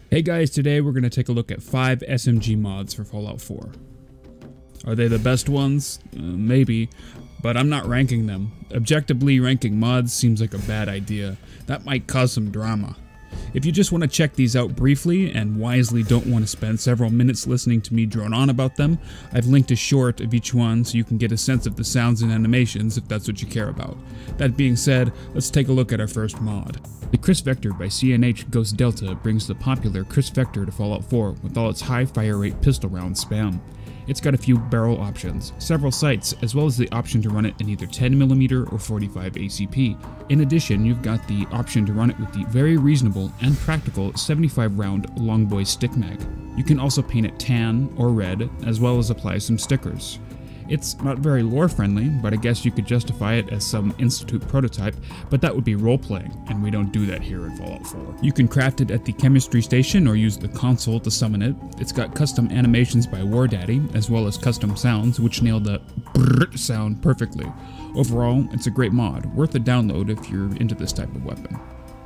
Hey guys, today we're going to take a look at 5 SMG mods for Fallout 4. Are they the best ones? Maybe, but I'm not ranking them. Objectively, ranking mods seems like a bad idea. That might cause some drama. If you just want to check these out briefly and wisely don't want to spend several minutes listening to me drone on about them, I've linked a short of each one so you can get a sense of the sounds and animations if that's what you care about. That being said, let's take a look at our first mod. The Kriss Vector by CNH Ghost Delta brings the popular Kriss Vector to Fallout 4 with all its high fire rate pistol round spam. It's got a few barrel options, several sights, as well as the option to run it in either 10mm or 45 ACP. In addition, you've got the option to run it with the very reasonable and practical 75 round Longboy stick mag. You can also paint it tan or red, as well as apply some stickers. It's not very lore friendly, but I guess you could justify it as some Institute prototype, but that would be role-playing, and we don't do that here in Fallout 4. You can craft it at the chemistry station or use the console to summon it. It's got custom animations by wardaddy, as well as custom sounds, which nail the brrrt sound perfectly. Overall, it's a great mod, worth a download if you're into this type of weapon.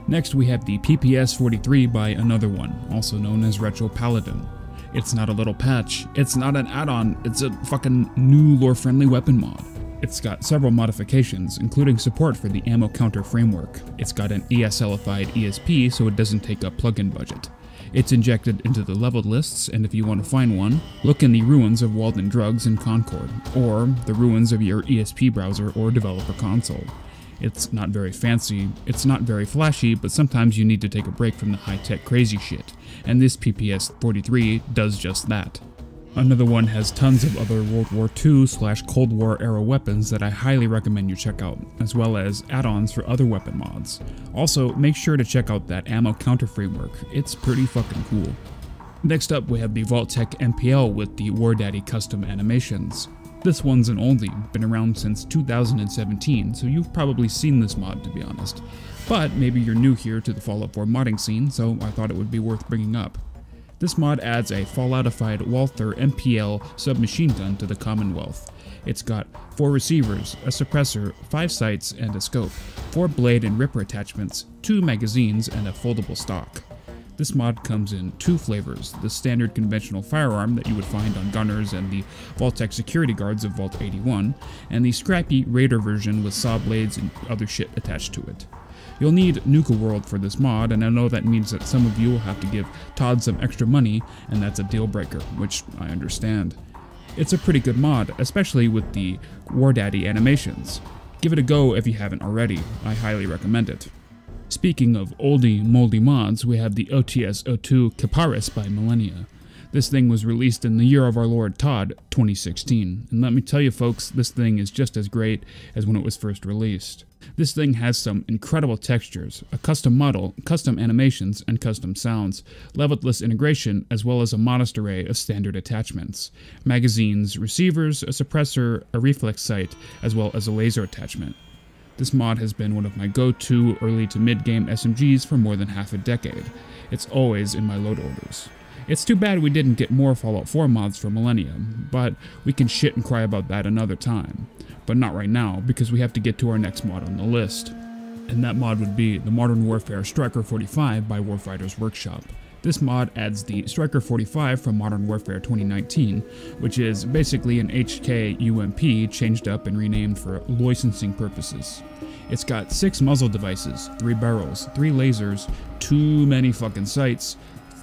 Next we have the PPS 43 by another one, also known as Retro Paladin. It's not a little patch, it's not an add-on, it's a fucking new lore-friendly weapon mod. It's got several modifications, including support for the ammo counter framework. It's got an ESL-ified ESP so it doesn't take up plugin budget. It's injected into the leveled lists, and if you want to find one, look in the ruins of Walden Drugs in Concord, or the ruins of your ESP browser or developer console. It's not very fancy, it's not very flashy, but sometimes you need to take a break from the high-tech crazy shit, and this PPS 43 does just that. Another one has tons of other World War II/Cold War era weapons that I highly recommend you check out, as well as add-ons for other weapon mods. Also, make sure to check out that ammo counter framework, it's pretty fucking cool. Next up we have the Tec MPL with the wardaddy custom animations. This one's an oldie, been around since 2017, so you've probably seen this mod to be honest. But maybe you're new here to the Fallout 4 modding scene, so I thought it would be worth bringing up. This mod adds a Falloutified Walther MPL submachine gun to the Commonwealth. It's got 4 receivers, a suppressor, 5 sights, and a scope, 4 blade and ripper attachments, 2 magazines, and a foldable stock. This mod comes in 2 flavors, the standard conventional firearm that you would find on gunners and the Vault-Tec security guards of Vault 81, and the scrappy Raider version with saw blades and other shit attached to it. You'll need Nuka World for this mod, and I know that means that some of you will have to give Todd some extra money, and that's a deal breaker, which I understand. It's a pretty good mod, especially with the wardaddy animations. Give it a go if you haven't already, I highly recommend it. Speaking of oldie moldy mods, we have the OTS-02 kitparis by Millennia. This thing was released in the year of our Lord Todd, 2016, and let me tell you folks, this thing is just as great as when it was first released. This thing has some incredible textures, a custom model, custom animations, and custom sounds, leveled-less integration, as well as a modest array of standard attachments. Magazines, receivers, a suppressor, a reflex sight, as well as a laser attachment. This mod has been one of my go-to early to mid-game SMGs for more than half a decade. It's always in my load orders. It's too bad we didn't get more Fallout 4 mods for Millennia, but we can shit and cry about that another time. But not right now, because we have to get to our next mod on the list. And that mod would be the Modern Warfare Striker 45 by Warfighters Workshop. This mod adds the Striker 45 from Modern Warfare 2019, which is basically an HK UMP changed up and renamed for licensing purposes. It's got 6 muzzle devices, 3 barrels, 3 lasers, too many fucking sights,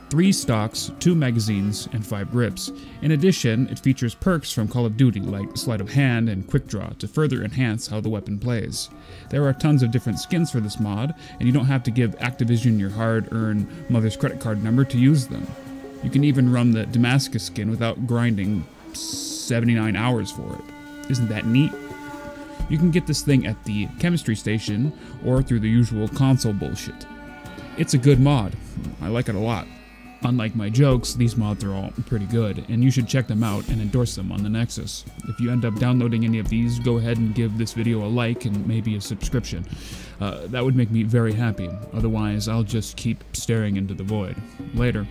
3 stocks, 2 magazines, and 5 grips. In addition, it features perks from Call of Duty like Sleight of Hand and Quick Draw to further enhance how the weapon plays. There are tons of different skins for this mod, and you don't have to give Activision your hard-earned mother's credit card number to use them. You can even run the Damascus skin without grinding 79 hours for it. Isn't that neat? You can get this thing at the chemistry station or through the usual console bullshit. It's a good mod. I like it a lot. Unlike my jokes, these mods are all pretty good, and you should check them out and endorse them on the Nexus. If you end up downloading any of these, go ahead and give this video a like and maybe a subscription. That would make me very happy. Otherwise, I'll just keep staring into the void. Later.